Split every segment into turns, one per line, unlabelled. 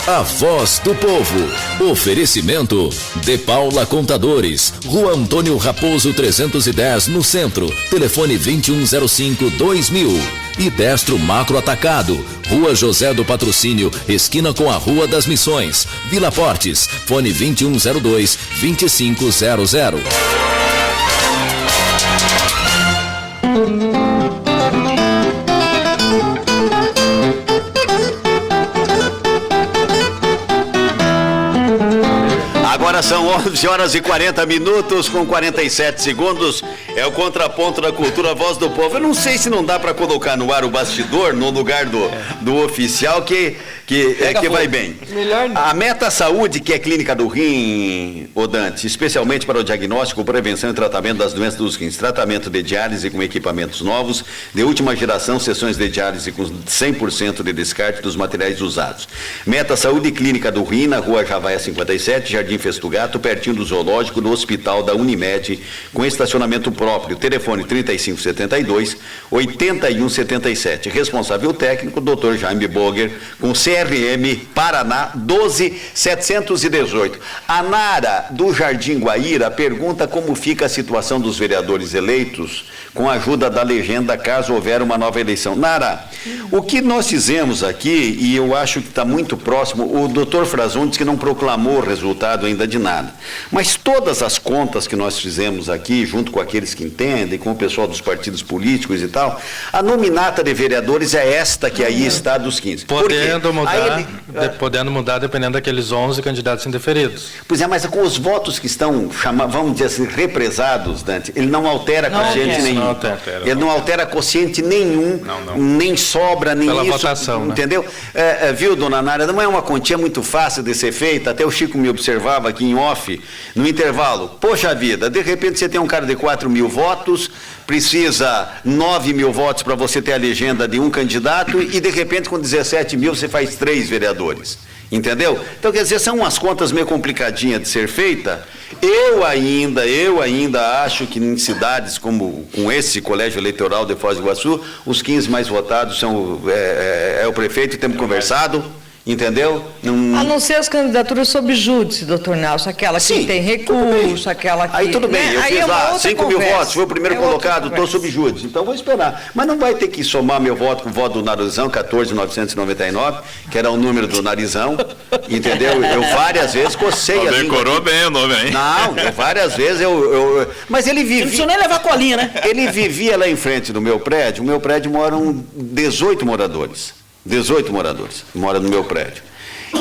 A Voz do Povo. Oferecimento De Paula Contadores, Rua Antônio Raposo 310, no centro. Telefone 2105-2000. E Destro Macro Atacado, Rua José do Patrocínio, esquina com a Rua das Missões. Vila Portes, fone 2102-2500.
Agora são 11 horas e 40 minutos com 47 segundos. É o contraponto da cultura, Voz do Povo. Eu não sei se não dá para colocar no ar o bastidor no lugar do oficial que vai bem. A Meta Saúde, que é clínica do rim, Dante, especialmente para o diagnóstico, prevenção e tratamento das doenças dos rins, tratamento de diálise com equipamentos novos, de última geração, sessões de diálise com 100% de descarte dos materiais usados. Meta Saúde, clínica do rim, na Rua Javaé 57, Jardim Festugato, pertinho do Zoológico, no Hospital da Unimed, com estacionamento próprio. Telefone 3572-8177. Responsável técnico, Dr. Jaime Boger, com CRM Paraná 12718. A Nara, do Jardim Guaíra, pergunta como fica a situação dos vereadores eleitos com a ajuda da legenda, caso houver uma nova eleição. Nara, o que nós fizemos aqui, e eu acho que está muito próximo, o doutor Frazon disse que não proclamou o resultado ainda de nada, mas todas as contas que nós fizemos aqui, junto com aqueles que entendem, com o pessoal dos partidos políticos e tal, a nominata de vereadores é esta que aí está dos 15.
Podendo mudar dependendo daqueles 11 candidatos indeferidos.
Pois é, mas com os votos que estão, vamos dizer assim, represados, Dante, ele não altera quociente nenhum. Ele não altera quociente nenhum, nem sobra, nem
pela
isso.
Votação,
entendeu?
Né?
Viu, dona Nara, não é uma quantia muito fácil de ser feita, até o Chico me observava aqui em off, no intervalo. Poxa vida, de repente você tem um cara de 4.000 votos, precisa 9.000 votos para você ter a legenda de um candidato e de repente com 17.000 você faz 3 vereadores. Entendeu? Então, quer dizer, são umas contas meio complicadinhas de ser feita. Eu ainda acho que em cidades como com esse colégio eleitoral de Foz do Iguaçu, os 15 mais votados são o prefeito, temos conversado. Entendeu?
A não ser as candidaturas sob júdice, doutor Nelson, aquela que tem recurso, aquela que...
Aí tudo bem, eu fiz lá 5.000 votos, fui o primeiro colocado, estou sob júdice, então vou esperar. Mas não vai ter que somar meu voto com o voto do Narizão, 14.999, que era o número do Narizão, entendeu? Eu várias vezes cocei a língua.
Decorou bem o nome, hein?
Não, eu várias vezes mas ele vivia...
Não precisa nem levar colinha, né?
Ele vivia lá em frente do meu prédio, o meu prédio moram 18 moradores. 18 moradores moram no meu prédio.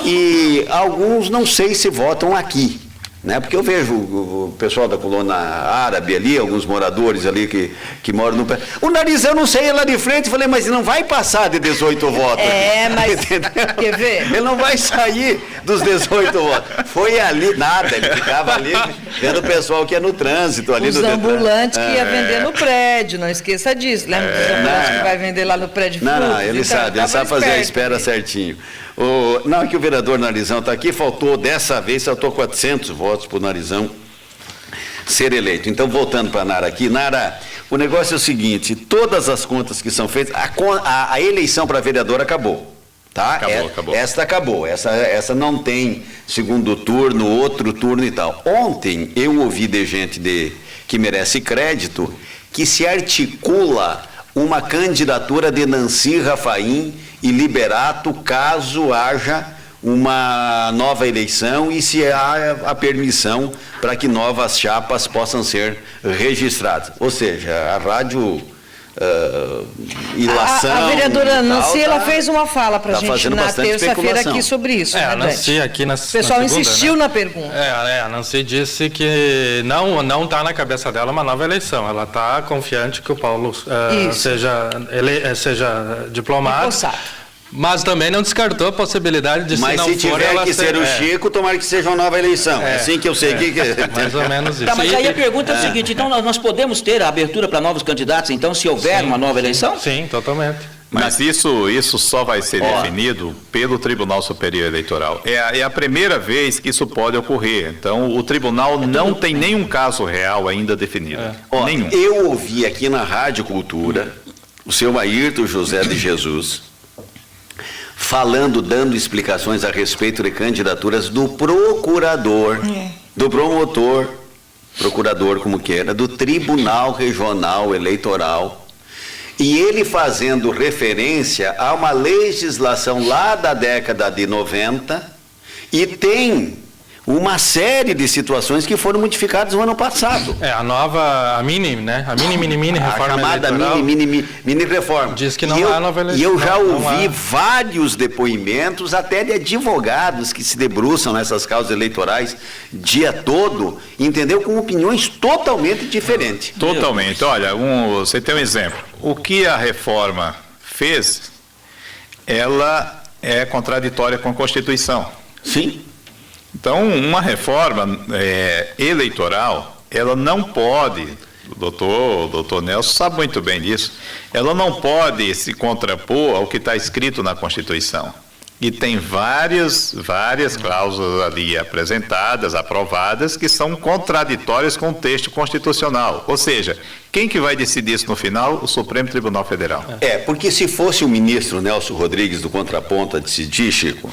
E alguns não sei se votam aqui, né? Porque eu vejo o pessoal da colônia árabe ali, alguns moradores ali que moram no prédio. O Narizão, não sei, é lá de frente, falei, mas não vai passar de 18 votos.
Mas quer ver?
Ele não vai sair dos 18 votos. Foi ali, nada, ele ficava ali vendo o pessoal que ia no trânsito. Ali
os ambulantes que ia vender no prédio, não esqueça disso. Lembra dos ambulantes que vai vender lá no prédio?
Não, ele sabe fazer a espera certinho. Não, é que o vereador Narizão está aqui, faltou 400 votos para o Narizão ser eleito. Então, voltando para a Nara aqui, Nara, o negócio é o seguinte, todas as contas que são feitas, a eleição para vereador acabou. Tá?
Acabou.
Esta acabou, essa não tem segundo turno, outro turno e tal. Ontem eu ouvi de gente que merece crédito, que se articula uma candidatura de Nancy Rafaim e Liberato caso haja uma nova eleição e se há a permissão para que novas chapas possam ser registradas. Ou seja, a rádio... ilação.
A vereadora Nancy, ela fez uma fala para a gente na terça-feira aqui sobre isso.
A Nancy aqui
o pessoal insistiu na pergunta.
A Nancy disse que não está na cabeça dela uma nova eleição. Ela está confiante que o Paulo seja diplomado. Mas também não descartou a possibilidade de
mas se tiver que ser o Chico, tomara que seja uma nova eleição. É assim que eu sei que...
Mais ou menos isso.
Tá, mas aí a pergunta é o seguinte, então nós podemos ter a abertura para novos candidatos, então, se houver uma nova eleição?
Sim, totalmente.
Mas isso só vai ser definido pelo Tribunal Superior Eleitoral. É a primeira vez que isso pode ocorrer. Então, o tribunal não tem nenhum caso real ainda definido. Nenhum.
Eu ouvi aqui na Rádio Cultura o seu Ayrton José de Jesus dando explicações a respeito de candidaturas do procurador, do promotor, procurador como queira, do Tribunal Regional Eleitoral, e ele fazendo referência a uma legislação lá da década de 90, e tem uma série de situações que foram modificadas no ano passado.
A mini reforma
a chamada
eleitoral,
mini reforma.
Diz que não há nova eleição.
E eu já ouvi vários depoimentos, até de advogados que se debruçam nessas causas eleitorais dia todo, entendeu? Com opiniões totalmente diferentes.
Totalmente. Olha, você tem um exemplo. O que a reforma fez, ela é contraditória com a Constituição.
Sim.
Então, uma reforma eleitoral, ela não pode, o doutor Nelson sabe muito bem disso, ela não pode se contrapor ao que está escrito na Constituição. E tem várias cláusulas ali apresentadas, aprovadas, que são contraditórias com o texto constitucional. Ou seja, quem que vai decidir isso no final? O Supremo Tribunal Federal.
Porque se fosse o ministro Nelson Rodrigues do Contraponto a decidir, Chico,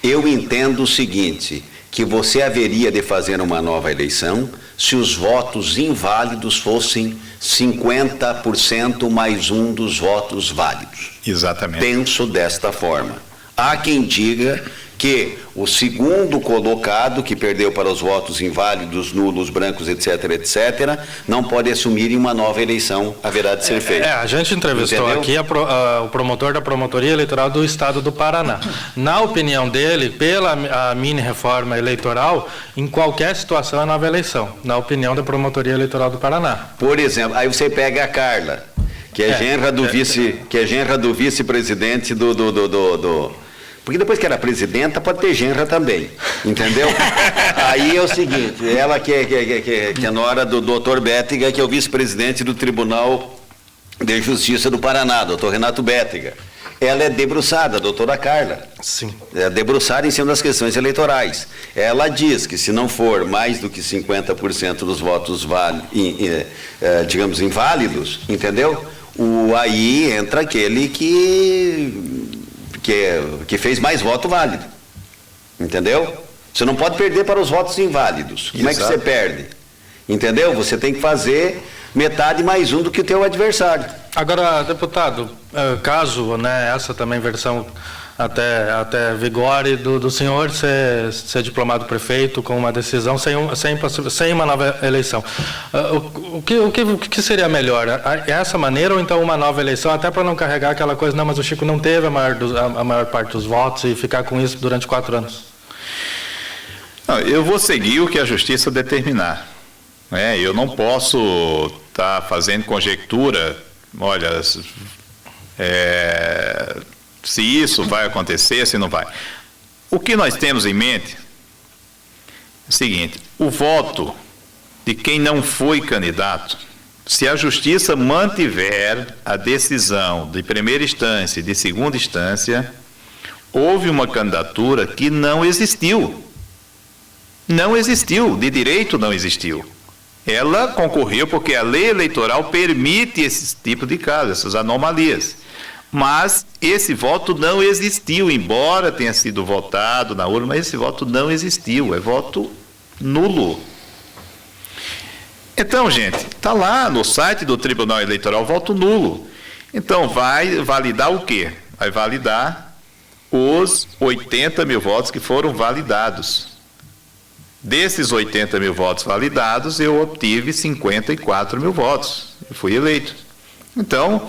eu entendo o seguinte, que você haveria de fazer uma nova eleição se os votos inválidos fossem 50% mais um dos votos válidos.
Exatamente.
Penso desta forma. Há quem diga que o segundo colocado, que perdeu para os votos inválidos, nulos, brancos, etc., não pode assumir em uma nova eleição, haverá de ser feito.
A gente entrevistou aqui o promotor da Promotoria Eleitoral do Estado do Paraná. Na opinião dele, pela mini-reforma eleitoral, em qualquer situação é nova eleição, na opinião da Promotoria Eleitoral do Paraná.
Por exemplo, aí você pega a Carla, que é genra do vice-presidente porque depois que era presidenta, pode ter genra também, entendeu? Aí é o seguinte, ela que é nora do doutor Bétega, que é o vice-presidente do Tribunal de Justiça do Paraná, doutor Renato Bétega. Ela é debruçada, a doutora Carla.
Sim.
É debruçada em cima das questões eleitorais. Ela diz que se não for mais do que 50% dos votos digamos, inválidos, entendeu? Aí entra aquele que fez mais voto válido, entendeu? Você não pode perder para os votos inválidos. Como é que você perde? Entendeu? Você tem que fazer metade mais um do que o teu adversário.
Agora, deputado, caso, essa também versão até vigore do senhor ser diplomado prefeito com uma decisão sem uma nova eleição. O que seria melhor? Essa maneira ou então uma nova eleição, até para não carregar aquela coisa, não, mas o Chico não teve a maior parte dos votos e ficar com isso durante 4 anos?
Não, eu vou seguir o que a Justiça determinar. Eu não posso estar fazendo conjectura, olha, se isso vai acontecer, se não vai. O que nós temos em mente é o seguinte: o voto de quem não foi candidato, se a Justiça mantiver a decisão de primeira instância e de segunda instância, houve uma candidatura que não existiu. Não existiu, de direito não existiu. Ela concorreu porque a lei eleitoral permite esse tipo de casos, essas anomalias. Mas esse voto não existiu, embora tenha sido votado na urna, mas esse voto não existiu, é voto nulo. Então, gente, está lá no site do Tribunal Eleitoral, voto nulo. Então, vai validar o quê? Vai validar os 80 mil votos que foram validados. Desses 80 mil votos validados, eu obtive 54 mil votos. Eu fui eleito. Então,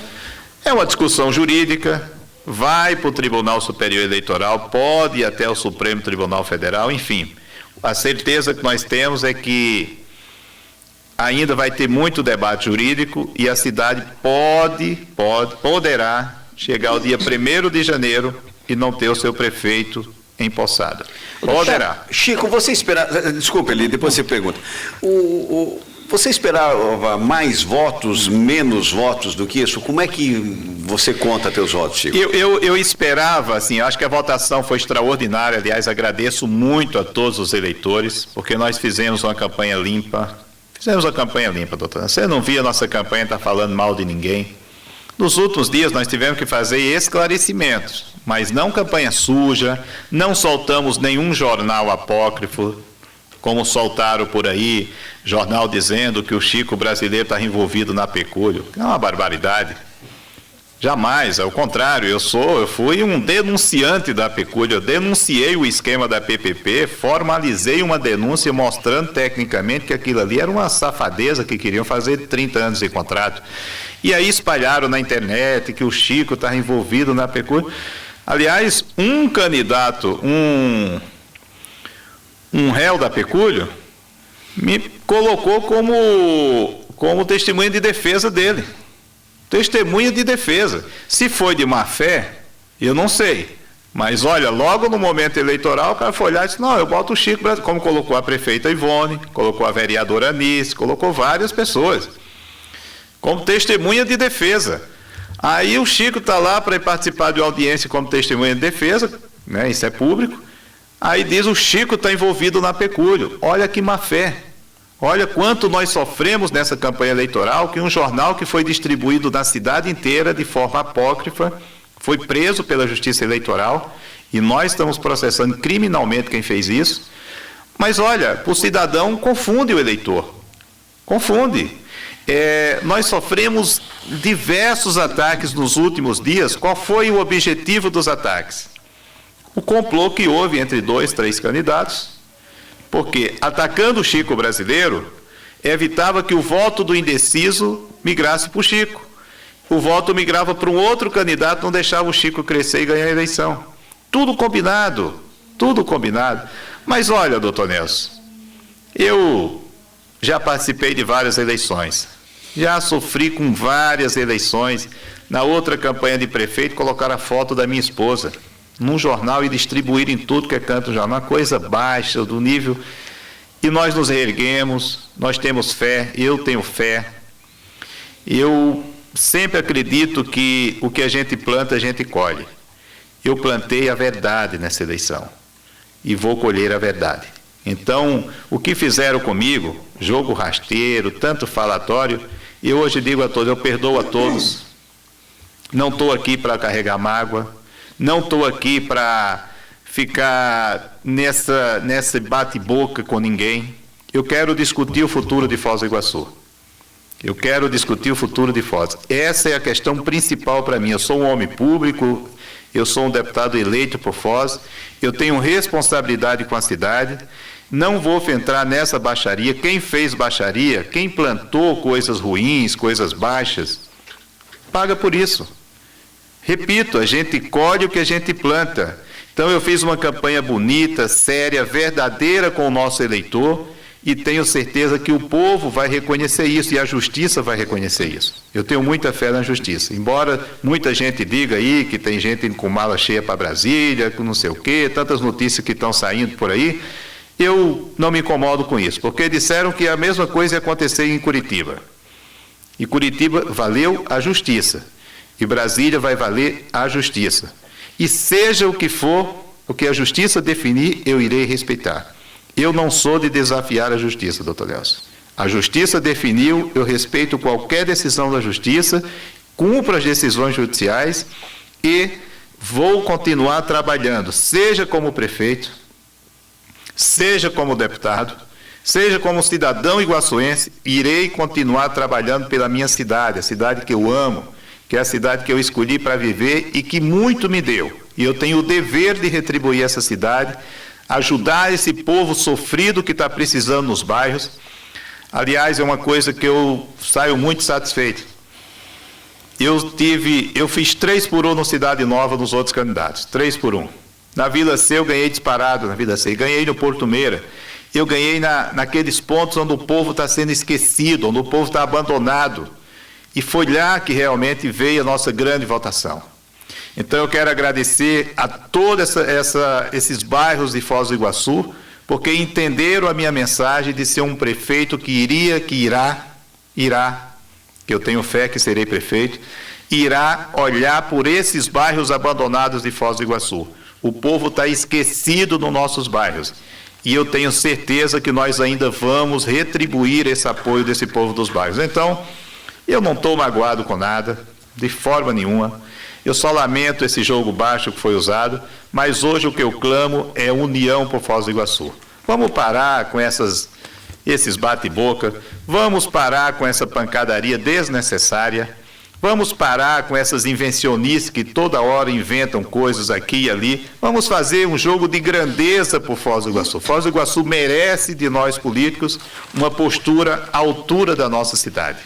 é uma discussão jurídica, vai para o Tribunal Superior Eleitoral, pode ir até o Supremo Tribunal Federal, enfim. A certeza que nós temos é que ainda vai ter muito debate jurídico e a cidade poderá chegar ao dia 1º de janeiro e não ter o seu prefeito empossado. Poderá.
Chico, você esperava... Desculpa, Eli, depois você pergunta. Você esperava mais votos, menos votos do que isso? Como é que você conta teus votos, Chico?
Eu esperava, assim, acho que a votação foi extraordinária. Aliás, agradeço muito a todos os eleitores, porque nós fizemos uma campanha limpa. Fizemos uma campanha limpa, doutora. Você não via a nossa campanha estar falando mal de ninguém. Nos últimos dias, nós tivemos que fazer esclarecimentos. mas não campanha suja, não soltamos nenhum jornal apócrifo, como soltaram por aí, jornal dizendo que o Chico brasileiro está envolvido na pecúlio. É uma barbaridade. Jamais, ao contrário, eu fui um denunciante da pecúlio, eu denunciei o esquema da PPP, formalizei uma denúncia mostrando tecnicamente que aquilo ali era uma safadeza que queriam fazer 30 anos de contrato. E aí espalharam na internet que o Chico está envolvido na pecúlio. Aliás, um candidato, um réu da pecúlio, me colocou como testemunha de defesa dele. Testemunha de defesa. Se foi de má fé, eu não sei. Mas olha, logo no momento eleitoral, o cara foi olhar e disse, não, eu boto o Chico, como colocou a prefeita Ivone, colocou a vereadora Anice, colocou várias pessoas, como testemunha de defesa. Aí o Chico está lá para participar de uma audiência como testemunha de defesa, né, isso é público, aí diz o Chico está envolvido na pecúlio. Olha que má fé. Olha quanto nós sofremos nessa campanha eleitoral, que um jornal que foi distribuído na cidade inteira de forma apócrifa, foi preso pela Justiça Eleitoral, e nós estamos processando criminalmente quem fez isso. Mas olha, o cidadão confunde o eleitor. Confunde. Nós sofremos diversos ataques nos últimos dias. Qual foi o objetivo dos ataques? O complô que houve entre 2, 3 candidatos, porque atacando o Chico brasileiro, evitava que o voto do indeciso migrasse para o Chico. O voto migrava para um outro candidato, não deixava o Chico crescer e ganhar a eleição. Tudo combinado, tudo combinado. Mas olha, doutor Nelson, eu já participei de várias eleições, já sofri com várias eleições. Na outra campanha de prefeito, colocaram a foto da minha esposa num jornal e distribuir em tudo que é canto do jornal, uma coisa baixa do nível, e nós nos reerguemos, nós temos fé, eu tenho fé, eu sempre acredito que o que a gente planta, a gente colhe. Eu plantei a verdade nessa eleição, e vou colher a verdade. Então, o que fizeram comigo, jogo rasteiro, tanto falatório, eu hoje digo a todos, eu perdoo a todos, não estou aqui para carregar mágoa, não estou aqui para ficar nessa bate-boca com ninguém. Eu quero discutir o futuro de Foz do Iguaçu. Eu quero discutir o futuro de Foz. Essa é a questão principal para mim. Eu sou um homem público, eu sou um deputado eleito por Foz, eu tenho responsabilidade com a cidade, não vou entrar nessa baixaria. Quem fez baixaria, quem plantou coisas ruins, coisas baixas, paga por isso. Repito, a gente colhe o que a gente planta. Então eu fiz uma campanha bonita, séria, verdadeira com o nosso eleitor, e tenho certeza que o povo vai reconhecer isso, e a justiça vai reconhecer isso. Eu tenho muita fé na justiça. Embora muita gente diga aí que tem gente indo com mala cheia para Brasília, com não sei o quê, tantas notícias que estão saindo por aí, eu não me incomodo com isso, porque disseram que a mesma coisa ia acontecer em Curitiba. E Curitiba valeu a justiça. E Brasília vai valer a justiça. E seja o que for, o que a justiça definir, eu irei respeitar. Eu não sou de desafiar a justiça, doutor Nelson. A justiça definiu, eu respeito qualquer decisão da justiça, cumpro as decisões judiciais e vou continuar trabalhando, seja como prefeito, seja como deputado, seja como cidadão iguaçuense, irei continuar trabalhando pela minha cidade, a cidade que eu amo, que é a cidade que eu escolhi para viver e que muito me deu. E eu tenho o dever de retribuir essa cidade, ajudar esse povo sofrido que está precisando nos bairros. Aliás, é uma coisa que eu saio muito satisfeito. Eu fiz 3-1 no Cidade Nova nos outros candidatos, 3-1. Na Vila C eu ganhei disparado, na Vila C, ganhei no Porto Meira. Eu ganhei naqueles pontos onde o povo está sendo esquecido, onde o povo está abandonado. E foi lá que realmente veio a nossa grande votação. Então eu quero agradecer a todos esses bairros de Foz do Iguaçu, porque entenderam a minha mensagem de ser um prefeito que irá, que eu tenho fé que serei prefeito, irá olhar por esses bairros abandonados de Foz do Iguaçu. O povo está esquecido nos nossos bairros. E eu tenho certeza que nós ainda vamos retribuir esse apoio desse povo dos bairros. Então, eu não estou magoado com nada, de forma nenhuma. Eu só lamento esse jogo baixo que foi usado, mas hoje o que eu clamo é união por Foz do Iguaçu. Vamos parar com esses bate-boca, vamos parar com essa pancadaria desnecessária, vamos parar com essas invencionistas que toda hora inventam coisas aqui e ali, vamos fazer um jogo de grandeza por Foz do Iguaçu. Foz do Iguaçu merece de nós políticos uma postura à altura da nossa cidade.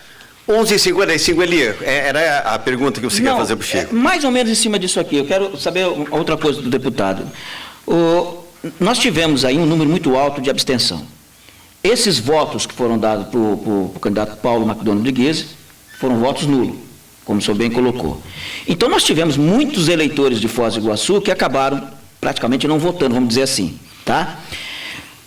11h55, Eli, era a pergunta que você quer fazer para o Chico.
Mais ou menos em cima disso aqui, eu quero saber outra coisa do deputado. Nós tivemos aí um número muito alto de abstenção. Esses votos que foram dados para o candidato Paulo Macdonald Rodrigues foram votos nulos, como o senhor bem colocou. Então nós tivemos muitos eleitores de Foz do Iguaçu que acabaram praticamente não votando, vamos dizer assim, tá?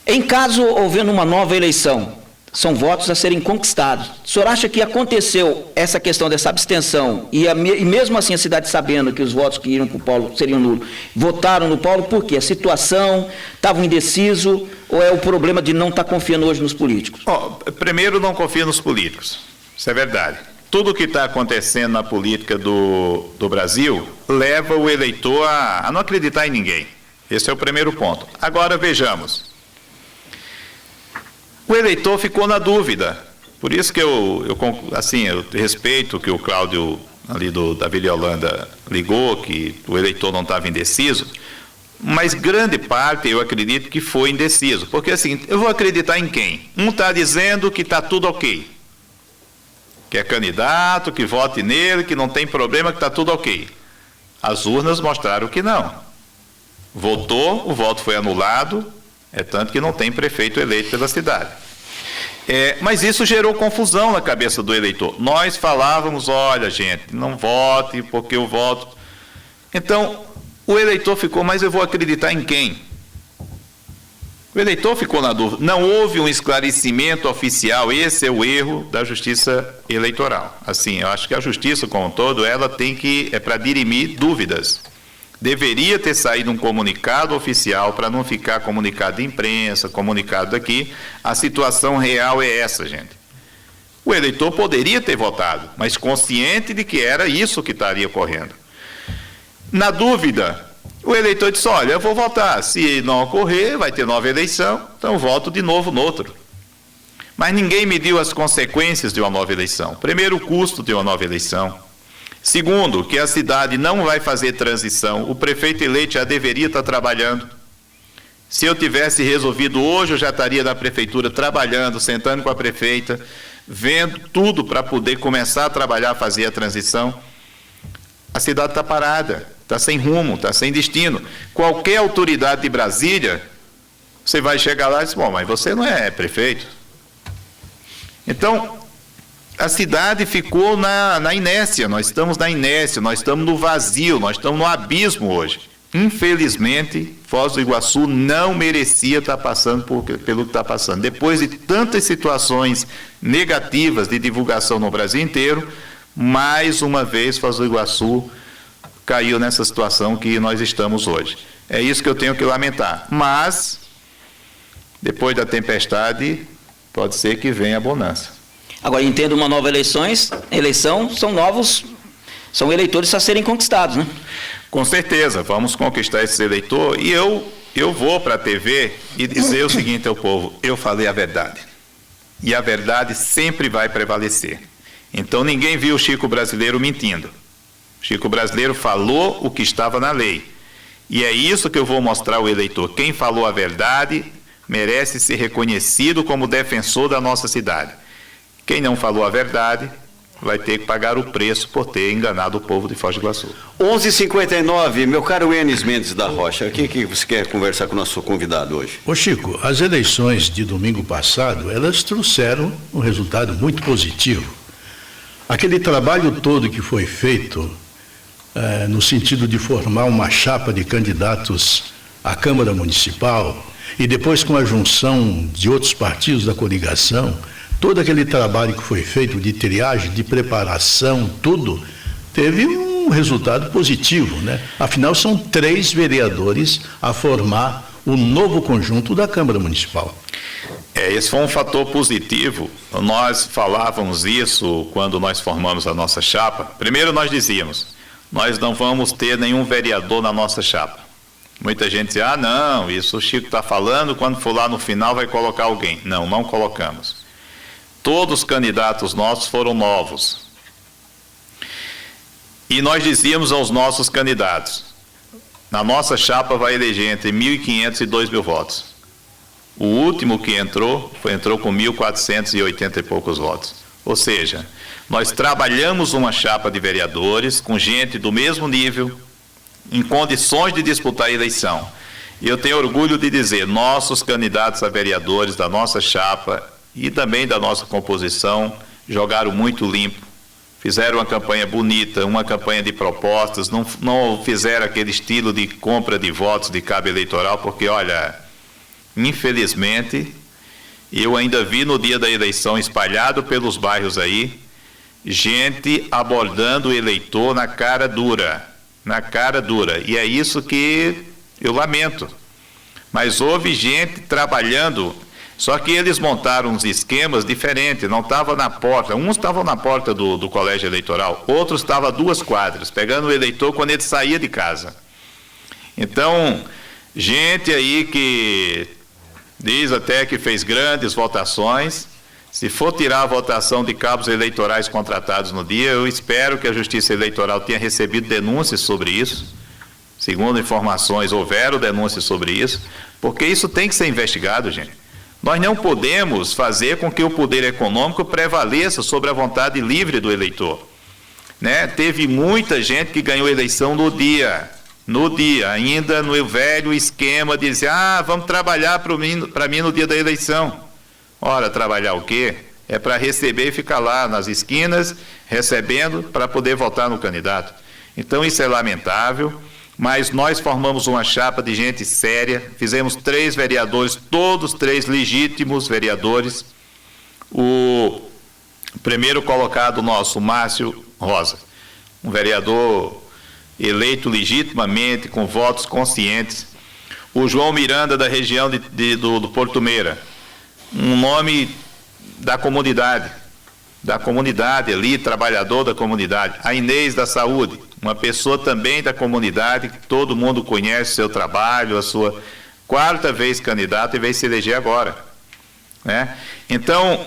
Em caso houvendo uma nova eleição, são votos a serem conquistados. O senhor acha que aconteceu essa questão dessa abstenção e mesmo assim a cidade sabendo que os votos que iriam para o Paulo seriam nulos, votaram no Paulo por quê? A situação, estavam indeciso ou é o problema de não estar confiando hoje nos políticos?
Primeiro, não confio nos políticos. Isso é verdade. Tudo o que está acontecendo na política do Brasil leva o eleitor a não acreditar em ninguém. Esse é o primeiro ponto. Agora, vejamos. O eleitor ficou na dúvida, por isso que eu respeito que o Cláudio, ali da Vila Holanda, ligou, que o eleitor não estava indeciso, mas grande parte eu acredito que foi indeciso, porque assim, eu vou acreditar em quem? Um está dizendo que está tudo ok, que é candidato, que vote nele, que não tem problema, que está tudo ok. As urnas mostraram que não. Votou, o voto foi anulado, é tanto que não tem prefeito eleito pela cidade. Mas isso gerou confusão na cabeça do eleitor. Nós falávamos, olha gente, não vote porque eu voto. Então, o eleitor ficou, mas eu vou acreditar em quem? O eleitor ficou na dúvida. Não houve um esclarecimento oficial, esse é o erro da justiça eleitoral. Assim, eu acho que a justiça como um todo, ela tem que, para dirimir dúvidas. Deveria ter saído um comunicado oficial para não ficar comunicado de imprensa, comunicado daqui. A situação real é essa, gente. O eleitor poderia ter votado, mas consciente de que era isso que estaria ocorrendo. Na dúvida, o eleitor disse, olha, eu vou votar. Se não ocorrer, vai ter nova eleição, então eu voto de novo no outro. Mas ninguém mediu as consequências de uma nova eleição. Primeiro, o custo de uma nova eleição. Segundo, que a cidade não vai fazer transição, o prefeito eleito já deveria estar trabalhando. Se eu tivesse resolvido hoje, eu já estaria na prefeitura trabalhando, sentando com a prefeita, vendo tudo para poder começar a trabalhar, fazer a transição. A cidade está parada, está sem rumo, está sem destino. Qualquer autoridade de Brasília, você vai chegar lá e diz, bom, mas você não é prefeito. Então, a cidade ficou na inércia, nós estamos na inércia, nós estamos no vazio, nós estamos no abismo hoje. Infelizmente, Foz do Iguaçu não merecia estar passando pelo que está passando. Depois de tantas situações negativas de divulgação no Brasil inteiro, mais uma vez Foz do Iguaçu caiu nessa situação que nós estamos hoje. É isso que eu tenho que lamentar. Mas, depois da tempestade, pode ser que venha a bonança.
Agora, entendo uma nova eleição, são eleitores a serem conquistados, né?
Com certeza, vamos conquistar esse eleitor e eu vou para a TV e dizer o seguinte ao povo, eu falei a verdade. E a verdade sempre vai prevalecer. Então ninguém viu o Chico Brasileiro mentindo. O Chico Brasileiro falou o que estava na lei. E é isso que eu vou mostrar ao eleitor. Quem falou a verdade merece ser reconhecido como defensor da nossa cidade. Quem não falou a verdade vai ter que pagar o preço por ter enganado o povo de Foz do Iguaçu.
11h59, meu caro Enes Mendes da Rocha, o que você quer conversar com o nosso convidado hoje?
Ô Chico, as eleições de domingo passado, elas trouxeram um resultado muito positivo. Aquele trabalho todo que foi feito no sentido de formar uma chapa de candidatos à Câmara Municipal e depois com a junção de outros partidos da coligação, todo aquele trabalho que foi feito de triagem, de preparação, tudo, teve um resultado positivo, né? Afinal, são 3 vereadores a formar o novo conjunto da Câmara Municipal.
Esse foi um fator positivo. Nós falávamos isso quando nós formamos a nossa chapa. Primeiro nós dizíamos, nós não vamos ter nenhum vereador na nossa chapa. Muita gente diz, não, isso o Chico está falando, quando for lá no final vai colocar alguém. Não, não colocamos. Todos os candidatos nossos foram novos. E nós dizíamos aos nossos candidatos, na nossa chapa vai eleger entre 1.500 e 2.000 votos. O último que entrou com 1.480 e poucos votos. Ou seja, nós trabalhamos uma chapa de vereadores com gente do mesmo nível, em condições de disputar a eleição. E eu tenho orgulho de dizer, nossos candidatos a vereadores da nossa chapa e também da nossa composição jogaram muito limpo, fizeram uma campanha bonita, uma campanha de propostas, não fizeram aquele estilo de compra de votos de cabo eleitoral, porque, olha, infelizmente, eu ainda vi no dia da eleição, espalhado pelos bairros aí, gente abordando o eleitor na cara dura, e é isso que eu lamento. Mas houve gente trabalhando, só que eles montaram uns esquemas diferentes, não estavam na porta, uns estavam na porta do colégio eleitoral, outros estavam a 2 quadras, pegando o eleitor quando ele saía de casa. Então, gente aí que diz até que fez grandes votações, se for tirar a votação de cabos eleitorais contratados no dia, eu espero que a Justiça Eleitoral tenha recebido denúncias sobre isso. Segundo informações, houveram denúncias sobre isso, porque isso tem que ser investigado, gente. Nós não podemos fazer com que o poder econômico prevaleça sobre a vontade livre do eleitor. Né? Teve muita gente que ganhou eleição no dia, ainda no velho esquema de dizer, vamos trabalhar para mim no dia da eleição. Ora, trabalhar o quê? É para receber e ficar lá nas esquinas, recebendo para poder votar no candidato. Então isso é lamentável, mas nós formamos uma chapa de gente séria, fizemos 3 vereadores, todos 3 legítimos vereadores. O primeiro colocado nosso, Márcio Rosa, um vereador eleito legitimamente, com votos conscientes. O João Miranda, da região do Porto Meira, um nome da comunidade ali, trabalhador da comunidade. A Inês, da Saúde, uma pessoa também da comunidade, que todo mundo conhece o seu trabalho, a sua 4ª vez candidata e veio se eleger agora. Né? Então,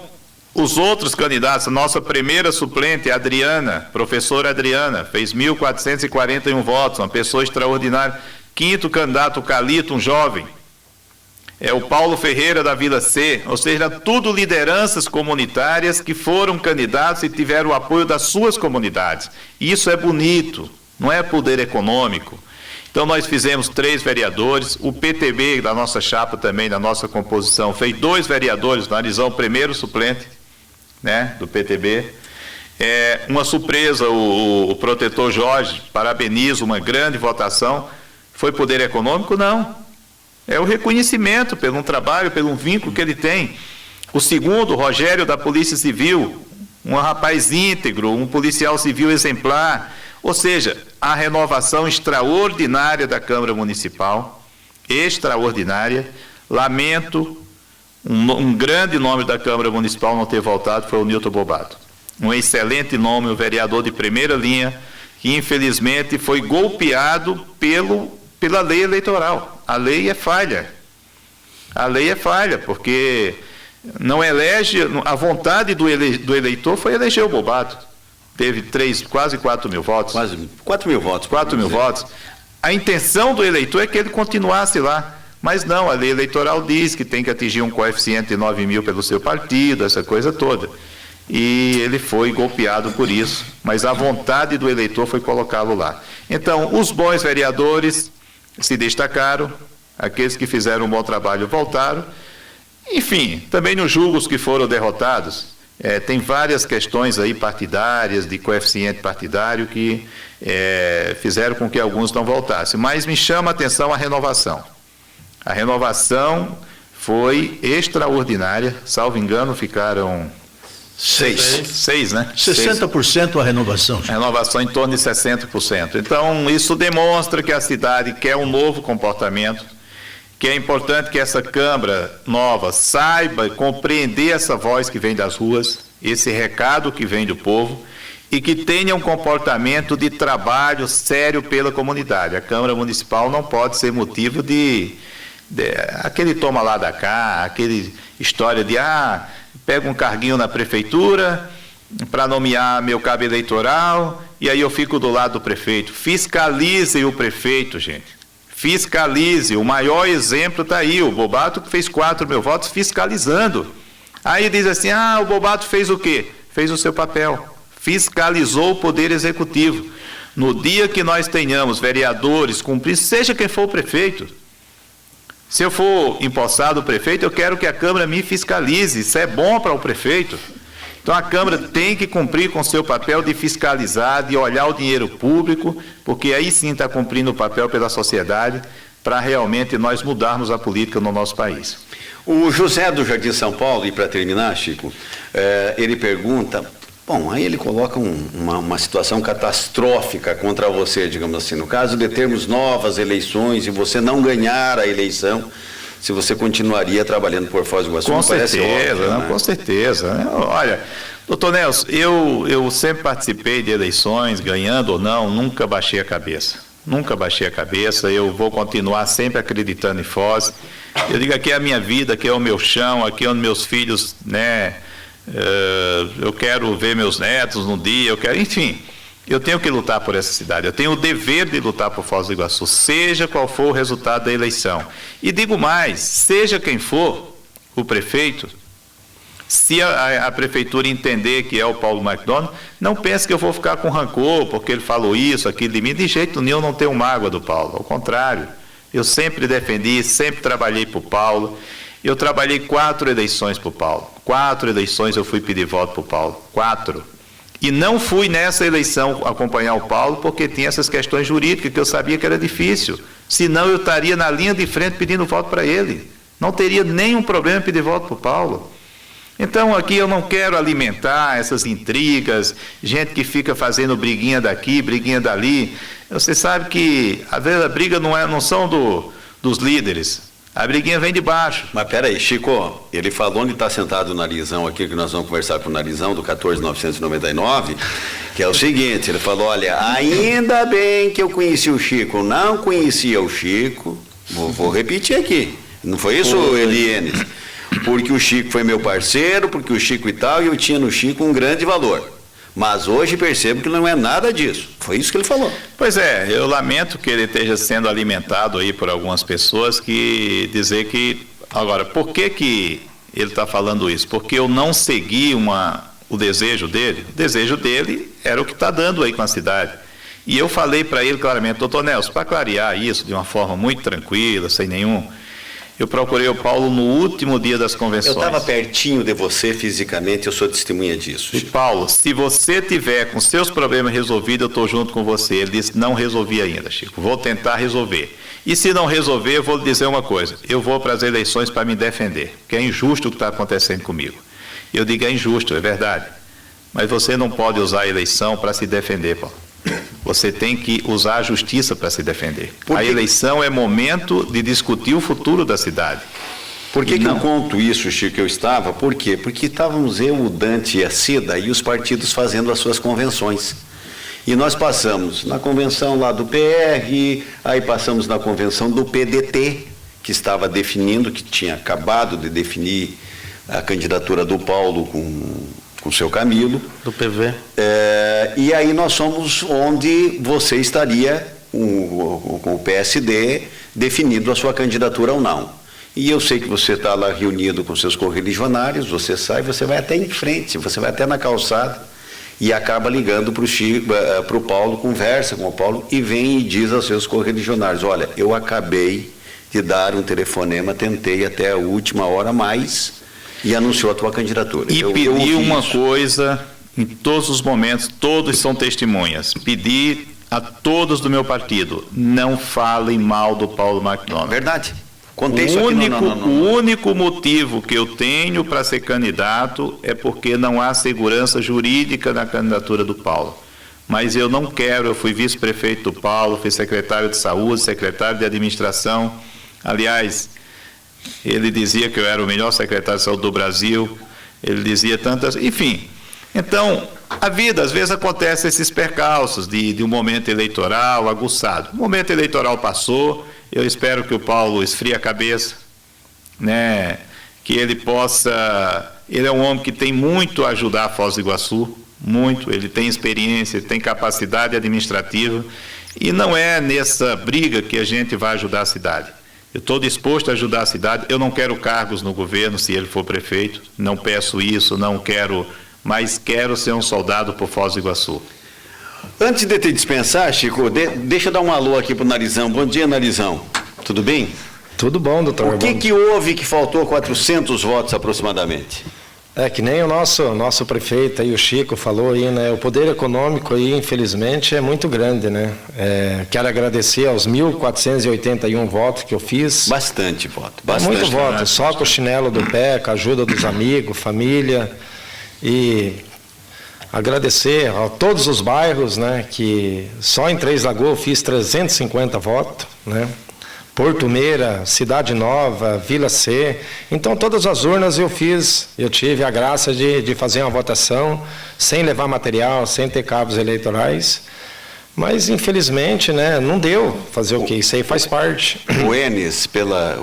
os outros candidatos, a nossa primeira suplente, a Adriana, professora Adriana, fez 1.441 votos, uma pessoa extraordinária. 5º candidato, o Calito, um jovem. É o Paulo Ferreira, da Vila C, ou seja, tudo lideranças comunitárias que foram candidatos e tiveram o apoio das suas comunidades. Isso é bonito, não é poder econômico. Então nós fizemos 3 vereadores, o PTB da nossa chapa também, da nossa composição, fez 2 vereadores, Narizão, primeiro suplente, né, do PTB. Uma surpresa, o protetor Jorge, parabenizo, uma grande votação. Foi poder econômico? Não. É o reconhecimento pelo trabalho, pelo vínculo que ele tem. O segundo, Rogério, da Polícia Civil, um rapaz íntegro, um policial civil exemplar. Ou seja, a renovação extraordinária da Câmara Municipal, extraordinária. Lamento, um grande nome da Câmara Municipal não ter voltado foi o Nilton Bobato. Um excelente nome, um vereador de primeira linha, que infelizmente foi golpeado pela lei eleitoral. A lei é falha. A lei é falha, porque não elege, a vontade do eleitor foi eleger o Bobato. Teve quase 4.000 votos.
Quase 4.000 votos.
4.000 votos. A intenção do eleitor é que ele continuasse lá. Mas não, a lei eleitoral diz que tem que atingir um coeficiente de 9.000 pelo seu partido, essa coisa toda. E ele foi golpeado por isso. Mas a vontade do eleitor foi colocá-lo lá. Então, os bons vereadores se destacaram, aqueles que fizeram um bom trabalho voltaram. Enfim, também não julgo os que foram derrotados. Tem várias questões aí partidárias, de coeficiente partidário, que fizeram com que alguns não voltassem. Mas me chama a atenção a renovação. A renovação foi extraordinária, salvo engano, ficaram 6, né?
60% a renovação.
A renovação em torno de 60%. Então, isso demonstra que a cidade quer um novo comportamento, que é importante que essa Câmara nova saiba compreender essa voz que vem das ruas, esse recado que vem do povo, e que tenha um comportamento de trabalho sério pela comunidade. A Câmara Municipal não pode ser motivo de aquele toma lá da cá, aquele história de pega um carguinho na prefeitura para nomear meu cabo eleitoral e aí eu fico do lado do prefeito. Fiscalize o prefeito, gente. Fiscalize. O maior exemplo está aí, o Bobato que fez 4.000 votos fiscalizando. Aí diz assim, o Bobato fez o quê? Fez o seu papel. Fiscalizou o Poder Executivo. No dia que nós tenhamos vereadores cumprindo, seja quem for o prefeito, se eu for empossado o prefeito, eu quero que a Câmara me fiscalize. Isso é bom para o prefeito. Então a Câmara tem que cumprir com o seu papel de fiscalizar, de olhar o dinheiro público, porque aí sim está cumprindo o papel pela sociedade para realmente nós mudarmos a política no nosso país.
O José do Jardim São Paulo, e para terminar, Chico, ele pergunta... Bom, aí ele coloca uma situação catastrófica contra você, digamos assim. No caso de termos novas eleições e você não ganhar a eleição, se você continuaria trabalhando por Foz do Iguaçu,
com certeza, óbvio, né? Com certeza. Olha, doutor Nelson, eu sempre participei de eleições, ganhando ou não, nunca baixei a cabeça. Nunca baixei a cabeça, eu vou continuar sempre acreditando em Foz. Eu digo, aqui é a minha vida, aqui é o meu chão, aqui é onde meus filhos, né... eu quero ver meus netos no dia, enfim, eu tenho que lutar por essa cidade, eu tenho o dever de lutar por Foz do Iguaçu, seja qual for o resultado da eleição. E digo mais, seja quem for o prefeito, se a prefeitura entender que é o Paulo McDonald, não pense que eu vou ficar com rancor, porque ele falou isso, aquilo de mim, de jeito nenhum, eu não tenho mágoa do Paulo, ao contrário, eu sempre defendi, sempre trabalhei por Paulo. Eu trabalhei 4 eleições para o Paulo. 4 eleições eu fui pedir voto para o Paulo. 4. E não fui nessa eleição acompanhar o Paulo porque tinha essas questões jurídicas que eu sabia que era difícil. Senão eu estaria na linha de frente pedindo voto para ele. Não teria nenhum problema em pedir voto para o Paulo. Então aqui eu não quero alimentar essas intrigas, gente que fica fazendo briguinha daqui, briguinha dali. Você sabe que às vezes a briga não são dos líderes. A briguinha vem de baixo.
Mas peraí, Chico, ele falou onde está sentado o Narizão aqui, que nós vamos conversar com o Narizão do 14.999, que é o seguinte, ele falou, olha, ainda bem que eu conheci o Chico, não conhecia o Chico, vou repetir aqui, não foi isso, Elienes? Porque o Chico foi meu parceiro, porque o Chico e tal, e eu tinha no Chico um grande valor. Mas hoje percebo que não é nada disso. Foi isso que ele falou.
Pois é, eu lamento que ele esteja sendo alimentado aí por algumas pessoas que dizer que... Agora, por que ele está falando isso? Porque eu não segui o desejo dele. O desejo dele era o que está dando aí com a cidade. E eu falei para ele claramente, doutor Nelson, para clarear isso de uma forma muito tranquila, sem nenhum... Eu procurei o Paulo no último dia das convenções.
Eu estava pertinho de você fisicamente, eu sou testemunha disso.
E Paulo, se você tiver com seus problemas resolvidos, eu estou junto com você. Ele disse, não resolvi ainda, Chico, vou tentar resolver. E se não resolver, eu vou lhe dizer uma coisa, eu vou para as eleições para me defender, porque é injusto o que está acontecendo comigo. Eu digo, é injusto, é verdade, mas você não pode usar a eleição para se defender, Paulo. Você tem que usar a justiça para se defender. A eleição é momento de discutir o futuro da cidade.
Por que eu conto isso, Chico, que eu estava? Por quê? Porque estávamos eu, o Dante e a Cida e os partidos fazendo as suas convenções. E nós passamos na convenção lá do PR, aí passamos na convenção do PDT, que estava definindo, que tinha acabado de definir a candidatura do Paulo com o seu Camilo.
Do PV.
E aí nós somos onde você estaria com o PSD definindo a sua candidatura ou não. E eu sei que você está lá reunido com seus correligionários, você sai, você vai até em frente, você vai até na calçada e acaba ligando para o Paulo, conversa com o Paulo e vem e diz aos seus correligionários, olha, eu acabei de dar um telefonema, tentei até a última hora mais... E anunciou a tua candidatura.
E pedi uma coisa, em todos os momentos, todos são testemunhas. Pedi a todos do meu partido, não falem mal do Paulo McDonald.
Verdade. Contei isso aqui.
O único motivo que eu tenho para ser candidato é porque não há segurança jurídica na candidatura do Paulo. Mas eu não quero, eu fui vice-prefeito do Paulo, fui secretário de saúde, secretário de administração. Aliás... Ele dizia que eu era o melhor secretário de saúde do Brasil, ele dizia tantas... Enfim, Então, a vida, às vezes, acontece esses percalços de um momento eleitoral aguçado. O momento eleitoral passou, eu espero que o Paulo esfrie a cabeça, né? Que ele possa... Ele é um homem que tem muito a ajudar a Foz do Iguaçu, muito, ele tem experiência, ele tem capacidade administrativa, e não é nessa briga que a gente vai ajudar a cidade. Eu estou disposto a ajudar a cidade, eu não quero cargos no governo se ele for prefeito, não peço isso, não quero, mas quero ser um soldado por Foz do Iguaçu.
Antes de te dispensar, Chico, deixa eu dar um alô aqui pro Narizão. Bom dia, Narizão. Tudo bem?
Tudo bom, doutor.
O que houve que faltou 400 votos aproximadamente?
É que nem o nosso prefeito aí, o Chico, falou aí, né? O poder econômico aí, infelizmente, é muito grande, né? Quero agradecer aos 1.481 votos que eu fiz.
Bastante voto. Bastante,
muito voto, só com o chinelo do pé, com a ajuda dos amigos, família. E agradecer a todos os bairros, né? Que só em Três Lagoas eu fiz 350 votos, né? Porto Meira, Cidade Nova, Vila C. Então, todas as urnas eu tive a graça de fazer uma votação sem levar material, sem ter cabos eleitorais. Mas, infelizmente, né, não deu fazer o quê? Isso aí faz parte.
O Enes,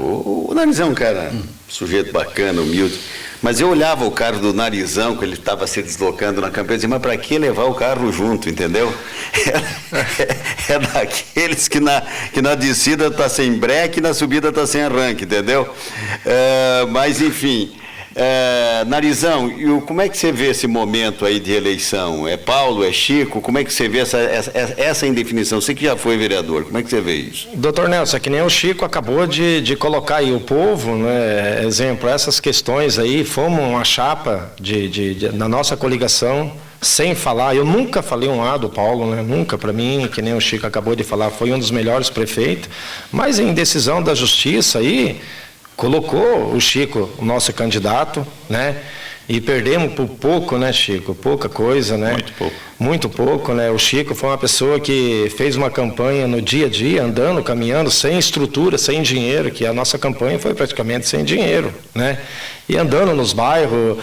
o Narizão é um cara, sujeito bacana, humilde. Mas eu olhava o carro do Narizão, que ele estava se deslocando na campanha, e dizia, mas para que levar o carro junto, entendeu? É daqueles que na descida está sem breque e na subida está sem arranque, entendeu? Mas, enfim, Narizão, como é que você vê esse momento aí de eleição? É Paulo, é Chico? Como é que você vê essa indefinição? Você que já foi vereador, como é que você vê isso?
Doutor Nelson, é que nem o Chico acabou de colocar aí o povo, né? Exemplo, essas questões aí, fomos uma chapa na nossa coligação, sem falar, eu nunca falei um A do Paulo, né? Nunca, para mim, que nem o Chico acabou de falar, foi um dos melhores prefeitos, mas em decisão da justiça aí, colocou o Chico, o nosso candidato, né? E perdemos por pouco, né, Chico? Pouca coisa, né?
Muito pouco.
Muito pouco, né? O Chico foi uma pessoa que fez uma campanha no dia a dia, andando, caminhando, sem estrutura, sem dinheiro, que a nossa campanha foi praticamente sem dinheiro, né? E andando nos bairros,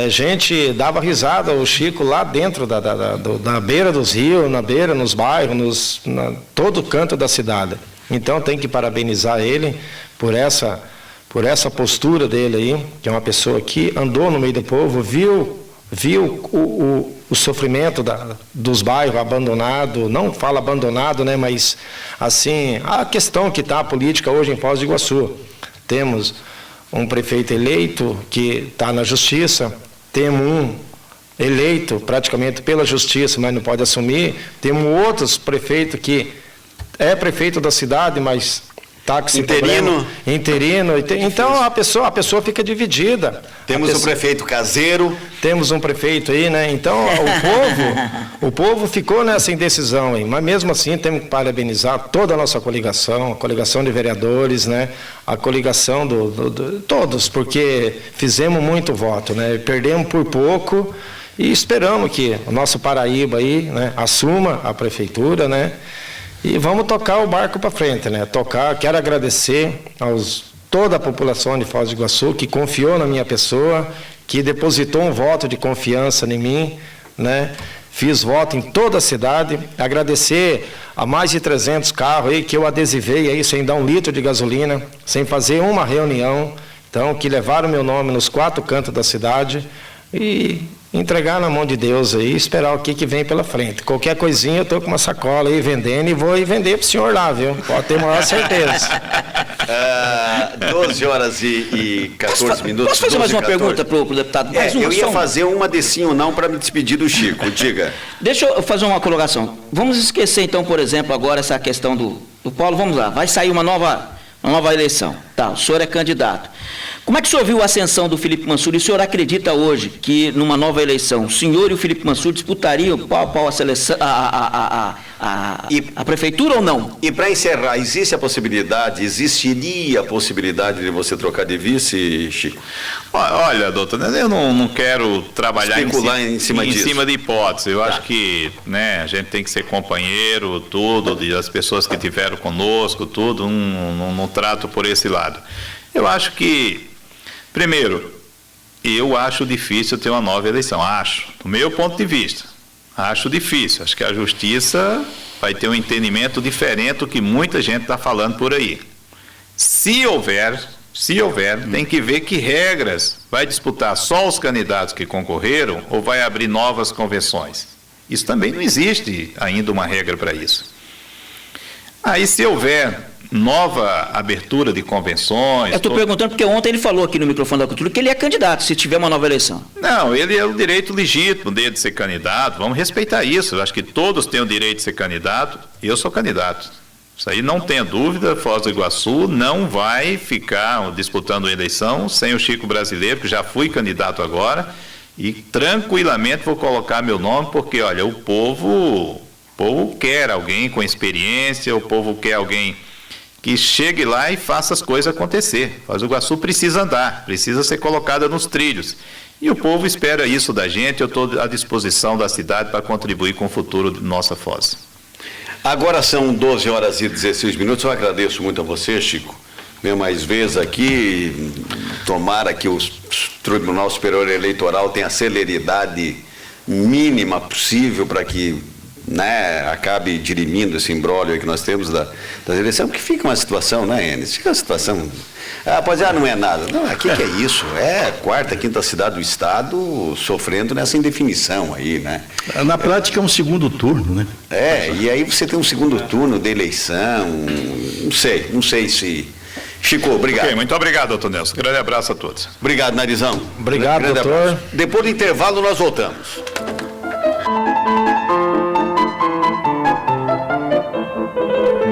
gente dava risada, o Chico lá dentro da beira dos rios, nos bairros, todo canto da cidade. Então tem que parabenizar ele por essa postura dele aí, que é uma pessoa que andou no meio do povo, viu o sofrimento dos bairros abandonados, não fala abandonado, né, mas assim, a questão que está a política hoje em Foz do Iguaçu. Temos um prefeito eleito que está na justiça, temos um eleito praticamente pela justiça, mas não pode assumir, temos outros prefeitos que é prefeito da cidade, mas está com esse
interino.
Interino. Então a pessoa fica dividida.
Temos um prefeito caseiro.
Temos um prefeito aí, né? Então o povo ficou nessa indecisão aí. Mas mesmo assim temos que parabenizar toda a nossa coligação, a coligação de vereadores, né? A coligação todos, porque fizemos muito voto, né? Perdemos por pouco e esperamos que o nosso Paraíba aí, né, assuma a prefeitura, né? E vamos tocar o barco para frente, né? Quero agradecer toda a população de Foz do Iguaçu que confiou na minha pessoa, que depositou um voto de confiança em mim, né? Fiz voto em toda a cidade. Agradecer a mais de 300 carros aí que eu adesivei aí sem dar 1 litro de gasolina, sem fazer uma reunião, então que levaram meu nome nos 4 cantos da cidade e entregar na mão de Deus aí, esperar o que vem pela frente. Qualquer coisinha eu estou com uma sacola aí vendendo e vou vender para o senhor lá, viu? Pode ter maior certeza.
12 horas e 14 minutos.
Posso fazer mais uma pergunta para o deputado?
Eu ia fazer uma de sim ou não para me despedir do Chico, diga.
Deixa eu fazer uma colocação. Vamos esquecer então, por exemplo, agora essa questão do Paulo, vamos lá, vai sair uma nova eleição. Tá, o senhor é candidato. Como é que o senhor viu a ascensão do Felipe Mansur? E o senhor acredita hoje que numa nova eleição o senhor e o Felipe Mansur disputariam pau a pau a seleção, a prefeitura ou não?
E para encerrar, existiria a possibilidade de você trocar de vice, Chico?
Olha, doutor, eu não quero trabalhar
em cima
de hipótese. Eu acho que, né, a gente tem que ser companheiro, tudo, das pessoas que tiveram conosco, tudo, não trato por esse lado. Eu acho que, primeiro, eu acho difícil ter uma nova eleição. Acho, do meu ponto de vista. Acho difícil. Acho que a Justiça vai ter um entendimento diferente do que muita gente está falando por aí. Se houver, tem que ver que regras. Vai disputar só os candidatos que concorreram ou vai abrir novas convenções? Isso também não existe ainda uma regra para isso. Aí, se houver nova abertura de convenções...
Eu estou perguntando porque ontem ele falou aqui no microfone da Cultura que ele é candidato, se tiver uma nova eleição.
Não, ele é o direito legítimo dele de ser candidato, vamos respeitar isso. Eu acho que todos têm o direito de ser candidato, e eu sou candidato. Isso aí não tenha dúvida, Foz do Iguaçu não vai ficar disputando a eleição sem o Chico Brasileiro, que já fui candidato agora, e tranquilamente vou colocar meu nome, porque, olha, o povo quer alguém com experiência, o povo quer alguém que chegue lá e faça as coisas acontecer. Foz do Iguaçu precisa andar, precisa ser colocada nos trilhos. E o povo espera isso da gente, eu estou à disposição da cidade para contribuir com o futuro de nossa Foz.
Agora são 12 horas e 16 minutos, eu agradeço muito a você, Chico. Venho mais vezes aqui, tomara que o Tribunal Superior Eleitoral tenha a celeridade mínima possível para que acabe dirimindo esse imbróglio que nós temos das eleições, porque fica uma situação, né, Enes? Fica uma situação... não é nada. Não, aqui que é isso? É a quarta, quinta cidade do Estado sofrendo nessa indefinição aí, né?
Na prática é um segundo turno, né?
E aí você tem um segundo turno de eleição, não sei se... Chico, obrigado.
Okay, muito obrigado, doutor Nelson. Grande abraço a todos.
Obrigado, Narizão.
Obrigado, doutor.
Depois do intervalo nós voltamos.